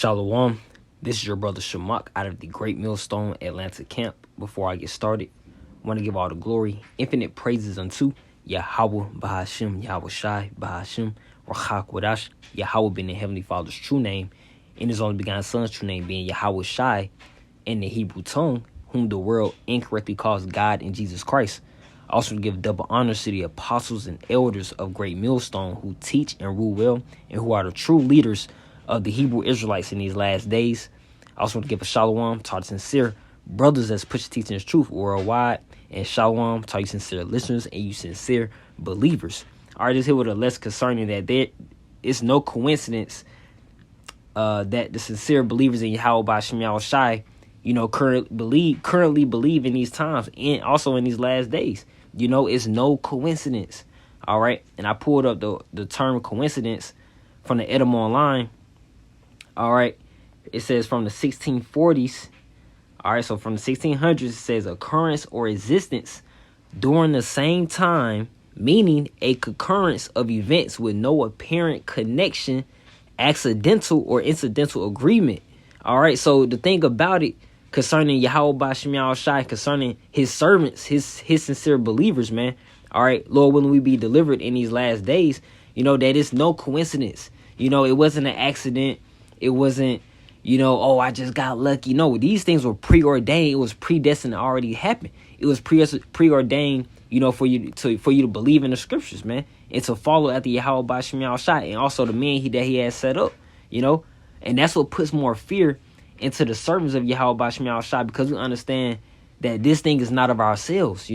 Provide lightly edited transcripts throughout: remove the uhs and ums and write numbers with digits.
Shalom. This is your brother Shamak out of the Great Millstone Atlanta camp. Before I get started, I want to give all the glory, infinite praises unto Yahweh Bahashim, Yahweh Shai Bahashim, Rachak Wadash, Yahweh being the Heavenly Father's true name, and his only begotten Son's true name being Yahweh Shai in the Hebrew tongue, whom the world incorrectly calls God and Jesus Christ. I also give double honors to the apostles and elders of Great Millstone who teach and rule well and who are the true leaders of the Hebrew Israelites in these last days. I also want to give a shalom to our sincere brothers that's pushing teaching this truth worldwide, and shalom to you sincere listeners and you sincere believers. All right, just here with a less concerning that there is no coincidence that the sincere believers in Yahweh B'Shem Yahweh Shai, currently believe in these times and also in these last days. It's no coincidence. All right, and I pulled up the term coincidence from the Edom Online. All right, it says from the 1640s. All right, so from the 1600s, it says occurrence or existence during the same time, meaning a concurrence of events with no apparent connection, accidental or incidental agreement. All right, so the thing about it concerning Yahweh B'Shem Yahweh Shai, concerning his servants, his sincere believers, man. All right, Lord, when we be delivered in these last days, that is no coincidence. It wasn't an accident. It wasn't, I just got lucky. No, these things were preordained. It was predestined to already happen. It was preordained, for you to believe in the scriptures, man, and to follow after Yahweh B'Shem Yahweh Shai, and also the man that he has set up, and that's what puts more fear into the servants of Yahweh B'Shem Yahweh Shai, because we understand that this thing is not of ourselves.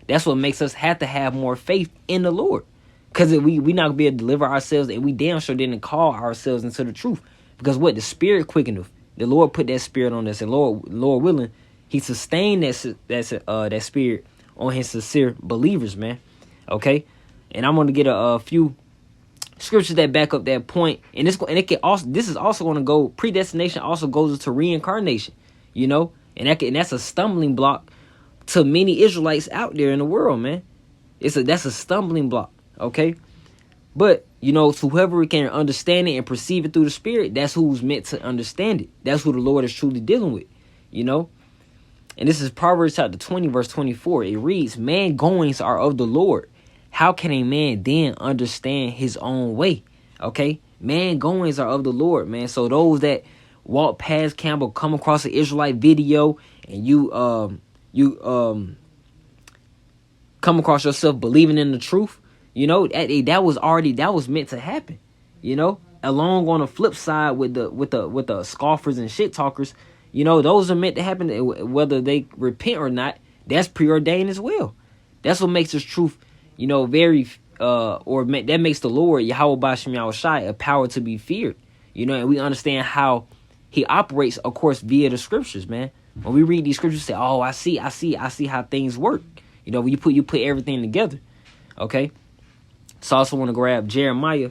That's what makes us have to have more faith in the Lord, because we not gonna be able to deliver ourselves, and we damn sure didn't call ourselves into the truth. Because what? The Spirit quickeneth. The Lord put that Spirit on us, and Lord willing, he sustained that Spirit on his sincere believers, man. Okay, and I'm going to get a few scriptures that back up that point, and this is also going to go. Predestination also goes into reincarnation, and that's a stumbling block to many Israelites out there in the world, man. That's a stumbling block. Okay, but to whoever can understand it and perceive it through the Spirit, that's who's meant to understand it. That's who the Lord is truly dealing with, And this is Proverbs chapter 20, verse 24. It reads, "Man goings are of the Lord. How can a man then understand his own way?" Okay, man goings are of the Lord, man. So those that walk past Campbell, come across an Israelite video, and you come across yourself believing in the truth, that was meant to happen, along on the flip side with the scoffers and shit talkers, those are meant to happen, whether they repent or not. That's preordained as well. That's what makes this truth, that makes the Lord, Yahweh B'Shem Yahweh Shai, a power to be feared, and we understand how he operates, of course, via the scriptures, man. When we read these scriptures, say, oh, I see how things work. When you put everything together. Okay. So I also want to grab Jeremiah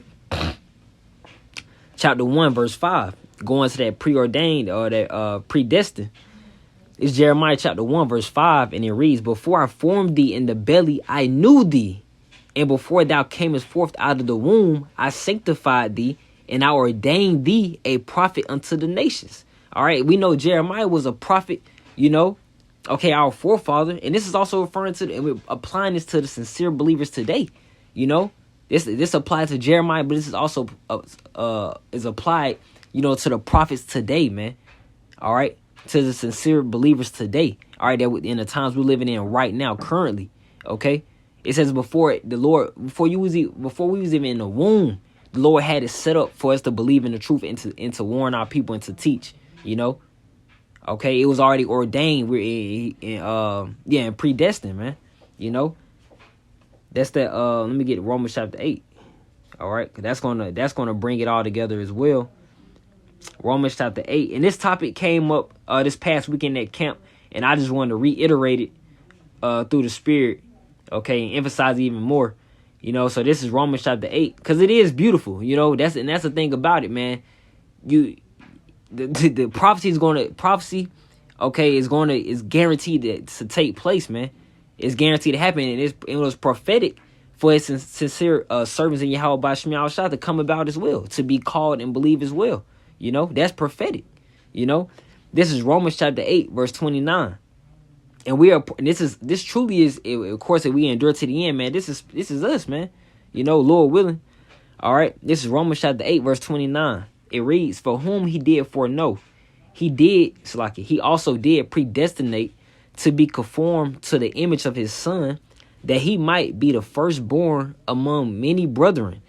chapter 1, verse 5. Going to that preordained or that predestined. It's Jeremiah chapter 1, verse 5. And it reads, "Before I formed thee in the belly, I knew thee. And before thou camest forth out of the womb, I sanctified thee. And I ordained thee a prophet unto the nations." All right. We know Jeremiah was a prophet, Okay, our forefather. And this is also referring to, and we're applying this to the sincere believers today, This applies to Jeremiah, but this is also is applied, to the prophets today, man. All right, to the sincere believers today. All right, that in the times we're living in right now, currently. Okay, it says before we was even in the womb, the Lord had it set up for us to believe in the truth and to warn our people and to teach. Okay, it was already ordained. We're in predestined, man. That's that. Let me get Romans chapter 8. All right, that's gonna bring it all together as well. Romans chapter 8, and this topic came up this past weekend at camp, and I just wanted to reiterate it through the Spirit. Okay, and emphasize it even more. So this is Romans chapter 8, because it is beautiful. That's the thing about it, man. The prophecy. Okay, is guaranteed to take place, man. It's guaranteed to happen, and it was prophetic for his sincere servants in Yahweh B'Shem Yahweh Shai to come about as well, to be called and believe as well. You know, that's prophetic. You know, this is Romans chapter 8, verse 29. And this truly is, of course, if we endure to the end, man, this is us, man. You know, Lord willing. All right. This is Romans chapter 8, verse 29. It reads, for whom he did foreknow, he also did predestinate to be conformed to the image of his son, that he might be the firstborn among many brethren.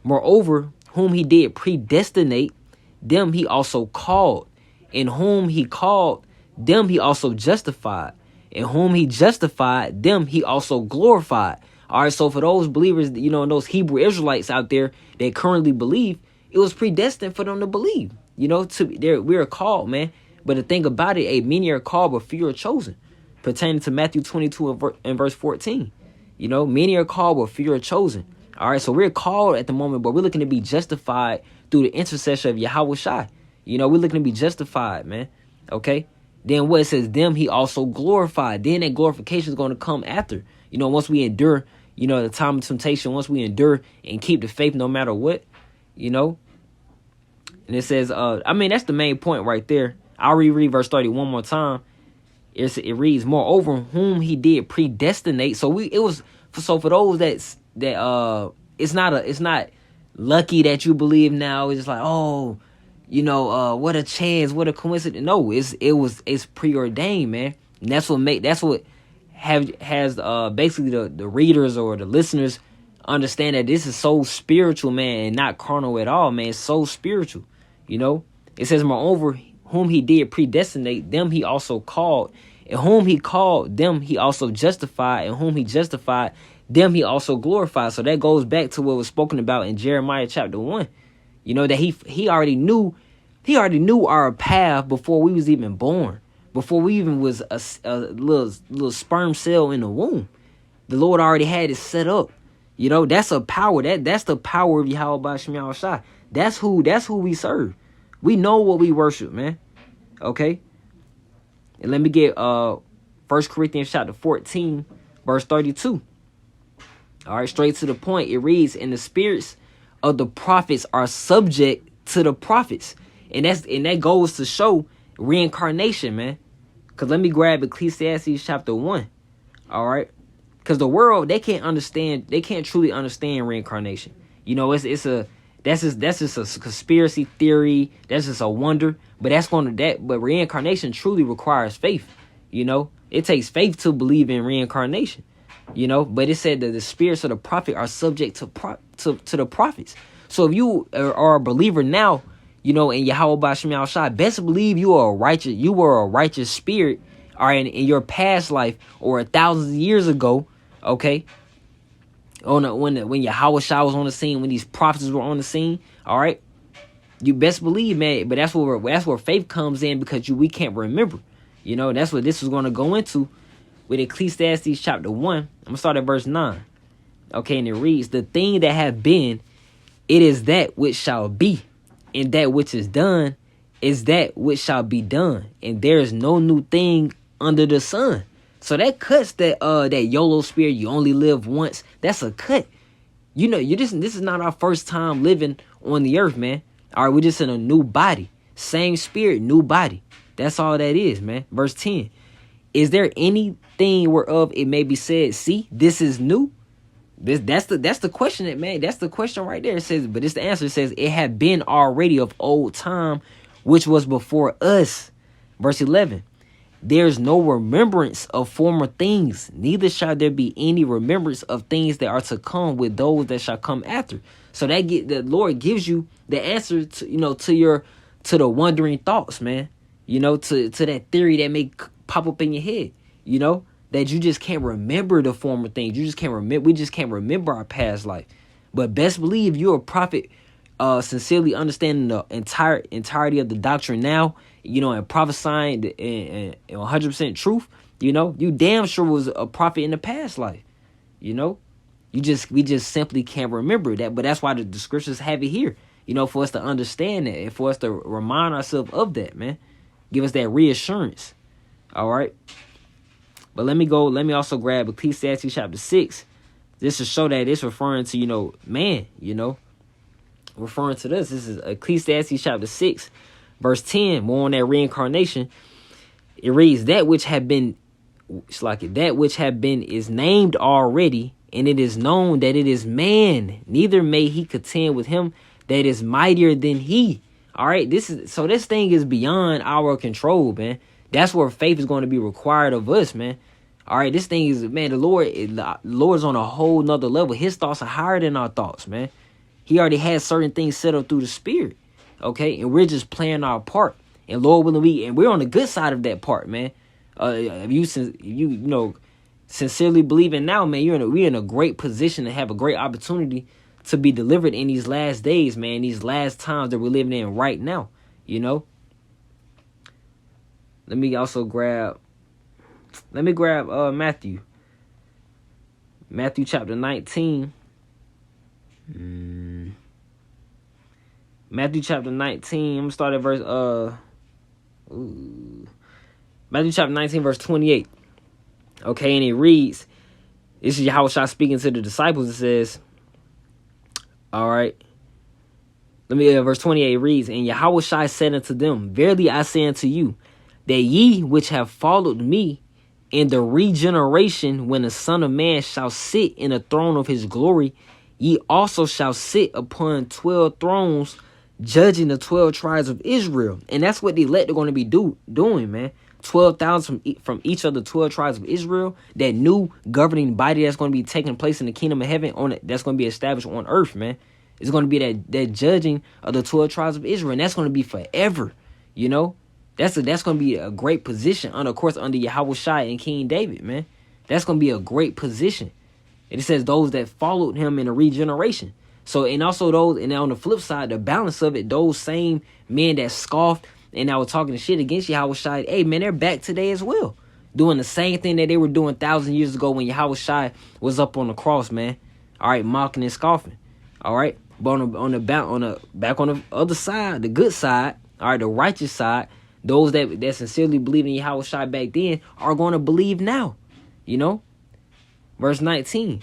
Moreover, whom he did predestinate, them he also called. And whom he called, them he also justified. And whom he justified, them he also glorified. All right, so for those believers, you know, and those Hebrew Israelites out there that currently believe, it was predestined for them to believe. You know, we are called, man. But the thing about it, many are called, but few are chosen. Pertaining to Matthew 22 and verse 14. You know, many are called, but few are chosen. All right, so we're called at the moment, but we're looking to be justified through the intercession of Yahweh Shai. You know, we're looking to be justified, man. Okay? Then what it says, them he also glorified. Then that glorification is going to come after. You know, once we endure, you know, the time of temptation, once we endure and keep the faith no matter what, you know. And it says, that's the main point right there. I'll reread verse 30 one more time. It reads, moreover, whom he did predestinate. So for those that it's not lucky that you believe now. It's just like, oh, you know, what a chance, what a coincidence. No, it's preordained, man. And that's what has basically the readers or the listeners understand that this is so spiritual, man, and not carnal at all, man. It's so spiritual, you know. It says, moreover, whom he did predestinate, them he also called. And whom he called, them he also justified. And whom he justified, them he also glorified. So that goes back to what was spoken about in Jeremiah chapter 1. You know, that he already knew our path before we was even born. Before we even was a little sperm cell in the womb. The Lord already had it set up. You know, that's a power. That's the power of Yahweh B'Shem Yahweh Shai. That's who we serve. We know what we worship, man. Okay? And let me get 1 Corinthians chapter 14, verse 32. All right, straight to the point. It reads, and the spirits of the prophets are subject to the prophets. And that goes to show reincarnation, man. Because let me grab Ecclesiastes chapter 1. All right? Because the world, they can't truly understand reincarnation. You know, that's just a conspiracy theory. That's just a wonder. But but reincarnation truly requires faith. You know, it takes faith to believe in reincarnation. You know, but it said that the spirits of the prophet are subject to the prophets. So if you are a believer now, you know, in Yahweh B'Shem Yahweh Shai, best believe you were a righteous spirit, or in your past life or 1,000 years ago, okay? When Yahweh Shai was on the scene, when these prophets were on the scene, all right? You best believe, man. But that's where faith comes in, because we can't remember. You know, that's what this is going to go into with Ecclesiastes chapter 1. I'm going to start at verse 9. Okay, and it reads, the thing that have been, it is that which shall be, and that which is done is that which shall be done, and there is no new thing under the sun. So that cuts that YOLO spirit, you only live once. That's a cut. You know, this is not our first time living on the earth, man. All right, we're just in a new body. Same spirit, new body. That's all that is, man. Verse 10. Is there anything whereof it may be said, see, this is new? That's the question, man. That's the question right there. It says, but it's the answer. It says, it had been already of old time, which was before us. Verse 11. There's no remembrance of former things, neither shall there be any remembrance of things that are to come with those that shall come after. So the Lord gives you the answer to, you know, to the wondering thoughts, man. You know, to that theory that may pop up in your head, you know, that you just can't remember the former things. You just can't remember. We just can't remember our past life. But best believe you're a prophet, sincerely understanding the entirety of the doctrine now, you know, and prophesying and 100% truth. You know, you damn sure was a prophet in the past life. You know, we just simply can't remember that. But that's why the scriptures have it here, you know, for us to understand that and for us to remind ourselves of that, man. Give us that reassurance. All right. But let me also grab Ecclesiastes chapter 6. This to show that it's referring to, you know, man, you know, referring to this. This is Ecclesiastes chapter 6, Verse 10, more on that reincarnation. It reads, that which have been is named already, and it is known that it is man, neither may he contend with him that is mightier than he. All right, this thing is beyond our control, man. That's where faith is going to be required of us, man. All right, this thing is, man, the Lord's on a whole nother level. His thoughts are higher than our thoughts, man. He already has certain things set up through the Spirit, okay? And we're just playing our part. And Lord willing, we're on the good side of that part, man. If you sincerely believing now, man, we're in a great position to have a great opportunity to be delivered in these last days, man, these last times that we're living in right now, you know. Let me grab Matthew chapter 19. Matthew chapter 19. I'm gonna start at verse Matthew chapter 19 verse 28. Okay, and it reads, this is Yahushua speaking to the disciples. It says, all right, verse 28 reads, and Yahushua said unto them, verily I say unto you, that ye which have followed me in the regeneration, when the Son of Man shall sit in the throne of his glory, ye also shall sit upon 12 thrones, judging the 12 tribes of Israel. And that's what the elect are going to be doing, man. 12,000 from each of the 12 tribes of Israel, that new governing body that's going to be taking place in the kingdom of heaven, that's going to be established on earth, man. It's going to be that judging of the 12 tribes of Israel, and that's going to be forever, you know. That's going to be a great position, of course, under Yahushua and King David, man. That's going to be a great position. And it says those that followed him in the regeneration. So, and also those, and on the flip side, the balance of it, those same men that scoffed and that were talking shit against Yahushua, hey, man, they're back today as well, doing the same thing that they were doing 1,000 years ago when Yahushua was up on the cross, man. All right, mocking and scoffing. All right, but on the other side, the good side, all right, the righteous side, those that sincerely believe in Yahushua back then are going to believe now, you know. Verse 19,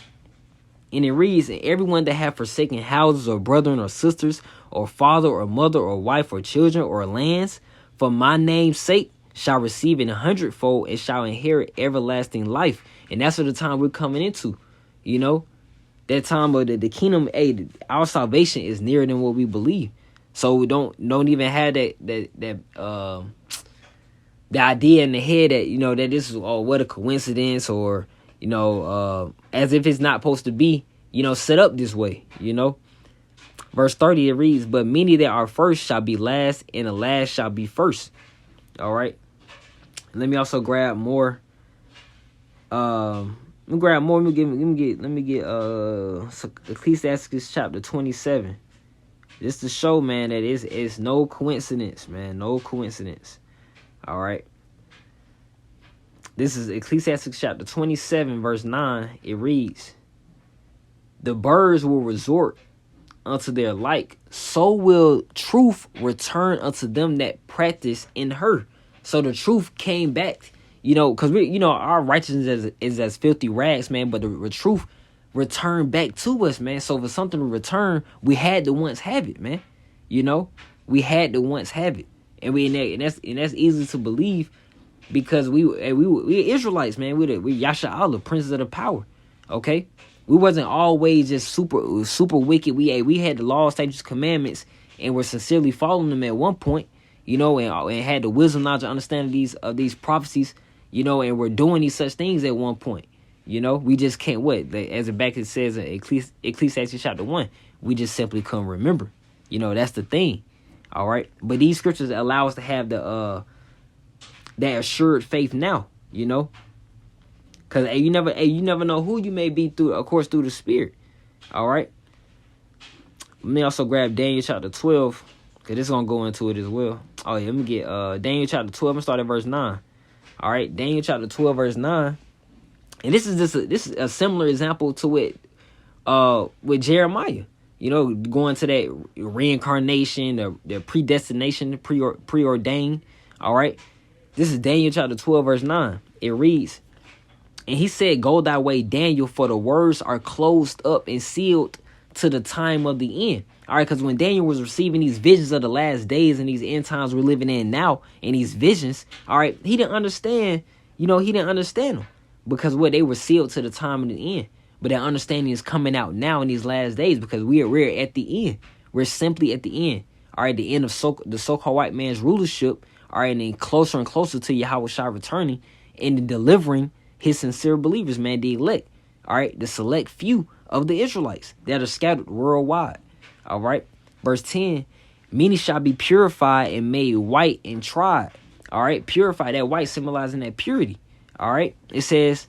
and it reads, and everyone that have forsaken houses or brethren or sisters or father or mother or wife or children or lands for my name's sake shall receive it 100-fold and shall inherit everlasting life. And that's what the time we're coming into, you know. That time of the kingdom, our salvation is nearer than what we believe. So we don't even have the idea in the head that, you know, that this is, oh, what a coincidence, or, you know, as if it's not supposed to be, you know, set up this way, you know. Verse 30, it reads, but many that are first shall be last, and the last shall be first. All right. Let me also grab more. Let me get Ecclesiasticus chapter 27. Just to show, man, that it's no coincidence, man. No coincidence. All right. This is Ecclesiasticus chapter 27, verse 9. It reads, the birds will resort unto their like, so will truth return unto them that practice in her. So the truth came back, you know, because our righteousness is as filthy rags, man, but the truth returned back to us, man. So for something to return, we had to once have it, man. You know, we had to once have it, and that's easy to believe, because we Israelites, man. We Yasha Allah, princes of the power. Okay, we wasn't always just super wicked. We had the laws, statutes, commandments, and were sincerely following them at one point, you know, and had the wisdom, knowledge, understanding of these prophecies, you know, and we're doing these such things at one point. You know, we just can't, as the back it says in Ecclesiastes chapter 1, we just simply couldn't remember. You know, that's the thing. All right. But these scriptures allow us to have that assured faith now, you know, because you never know who you may be through the Spirit. All right. Let me also grab Daniel chapter 12, because this is going to go into it as well. Oh, yeah. Let me get Daniel chapter 12. I'm going to start at verse 9. All right. Daniel chapter 12, verse 9. And this is a similar example to it with Jeremiah, you know, going to that reincarnation, the predestination, preordained. All right. This is Daniel chapter 12, verse 9. It reads, and he said, go thy way, Daniel, for the words are closed up and sealed to the time of the end. All right, because when Daniel was receiving these visions of the last days and these end times we're living in now, and these visions, all right, he didn't understand, he didn't understand them because they were sealed to the time of the end. But that understanding is coming out now in these last days because we're at the end. We're simply at the end. All right, the end of the so-called white man's rulership. All right, and then closer and closer to Yahweh Shai returning and delivering his sincere believers, man, the elect. All right, the select few of the Israelites that are scattered worldwide. All right, verse 10, many shall be purified and made white and tried. All right, purified, that white symbolizing that purity. All right, it says,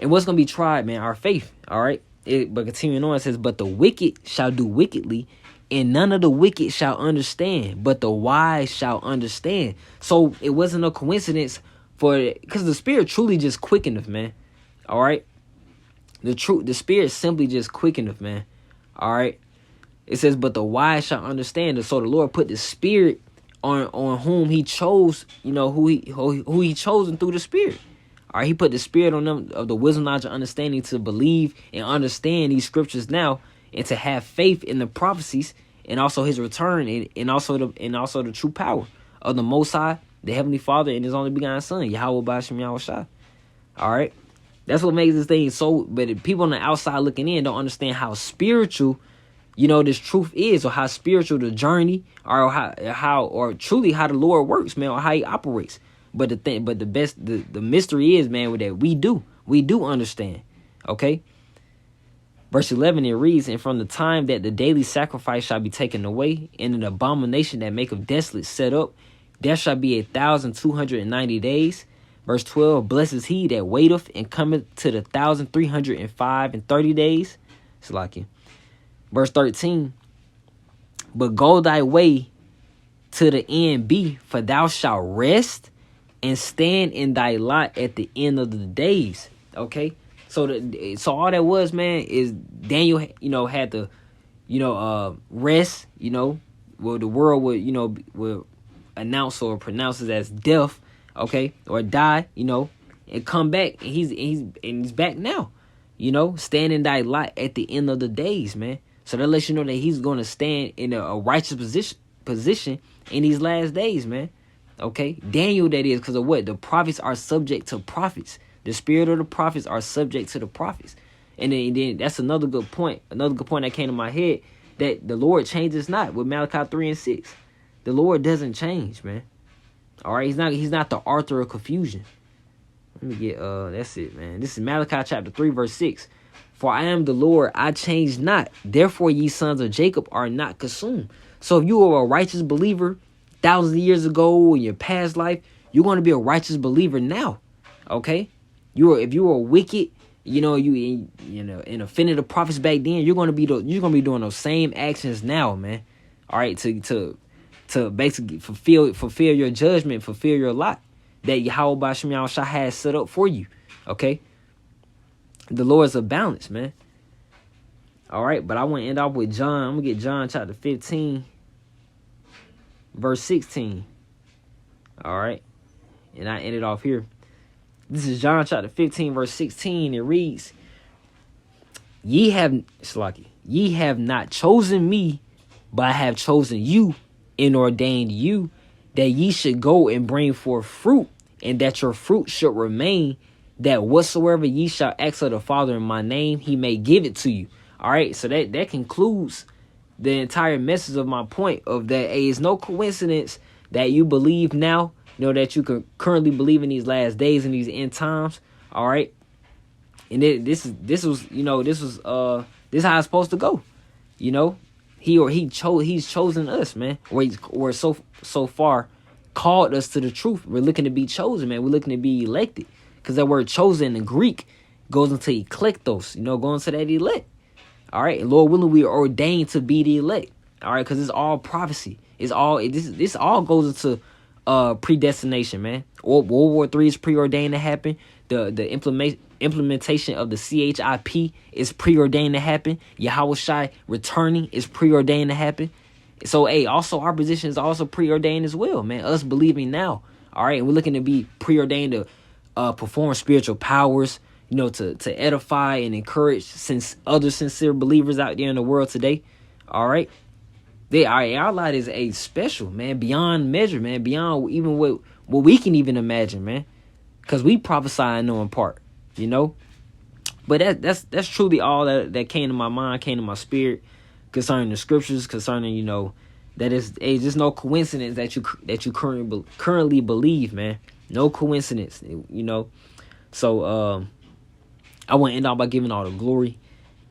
and what's going to be tried, man? Our faith. All right, but continuing on, it says, but the wicked shall do wickedly, and none of the wicked shall understand, but the wise shall understand. So it wasn't a coincidence because the Spirit truly just quickeneth, man. All right. The Spirit simply just quickeneth, man. All right. It says, but the wise shall understand. And so the Lord put the Spirit on whom he chose, who he chosen through the Spirit. All right. He put the Spirit on them of the wisdom, knowledge, and understanding to believe and understand these scriptures now, and to have faith in the prophecies and also his return and also the true power of the Most High, the Heavenly Father, and his only begotten Son, Yahweh B'Hashem Yahweh Shai. All right, that's what makes this thing so. But if people on the outside looking in don't understand how spiritual, this truth is, or how spiritual the journey, or how truly how the Lord works, man, or how he operates. But the mystery is, man, that we do understand. Okay. Verse 11, it reads, and from the time that the daily sacrifice shall be taken away, and an abomination that maketh desolate set up, there shall be 1,290 days. Verse 12, blessed is he that waiteth and cometh to the 1,305 and 30 days. Salakia. Verse 13, but go thy way to the end be, for thou shalt rest and stand in thy lot at the end of the days. Okay. So all that was, man, is Daniel, had to, rest, well, the world would announce or pronounce it as death, okay, or die, and come back, and he's back now, stand in thy lot at the end of the days, man. So that lets you know that he's going to stand in a righteous position in these last days, man. Okay, Daniel, that is, because of what? The prophets are subject to prophets. The spirit of the prophets are subject to the prophets. And then that's another good point. Another good point that came to my head, that the Lord changes not with Malachi 3 and 6. The Lord doesn't change, man. All right, he's not the author of confusion. Let me get that's it, man. This is Malachi chapter 3 verse 6. For I am the Lord, I change not. Therefore ye sons of Jacob are not consumed. So if you were a righteous believer thousands of years ago in your past life, you're going to be a righteous believer now. Okay? If you were wicked, and offended the prophets back then, you're gonna be doing those same actions now, man. All right, to basically fulfill your judgment, fulfill your lot that Yahweh B'Hashem Yahweh Shai has set up for you. Okay, the Lord's a balance, man. All right, but I want to end off with John. I'm gonna get John chapter 15, verse 16. All right, and I end it off here. This is John chapter 15, verse 16. It reads, Ye have not chosen me, but I have chosen you and ordained you, that ye should go and bring forth fruit, and that your fruit should remain, that whatsoever ye shall ask of the Father in my name, he may give it to you. All right, so that concludes the entire message of my point of that. It's no coincidence that you believe now, that you can currently believe in these last days and these end times. All right. And this is how it's supposed to go. He's chosen us, man. Or so far called us to the truth. We're looking to be chosen, man. We're looking to be elected. Because that word chosen in Greek goes into eklektos, going to that elect. All right. And Lord willing, we are ordained to be the elect. All right. Because it's all prophecy. This all goes into predestination, man. World War III is preordained to happen. The implementation of the CHIP is preordained to happen. Yahweh Shai returning is preordained to happen. So, also our position is also preordained as well, man. Us believing now, all right, and we're looking to be preordained to perform spiritual powers, to edify and encourage since other sincere believers out there in the world today. All right. Our light is a special, man, beyond measure, man, beyond even what we can even imagine, man. Because we prophesy and know in part, But that's truly all that came to my mind, came to my spirit concerning the scriptures, concerning, that it's just no coincidence that you currently believe, man. No coincidence, So I want to end out by giving all the glory,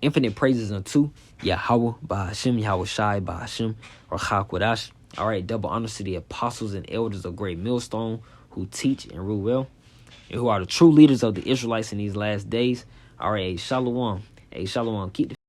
infinite praises unto Yahweh, Bahashim, Yahweh Shai, Bahashim, or Chakwadash. All right, double honors to the apostles and elders of Great Millstone who teach and rule well, and who are the true leaders of the Israelites in these last days. All right, shalom. Shalom. Keep the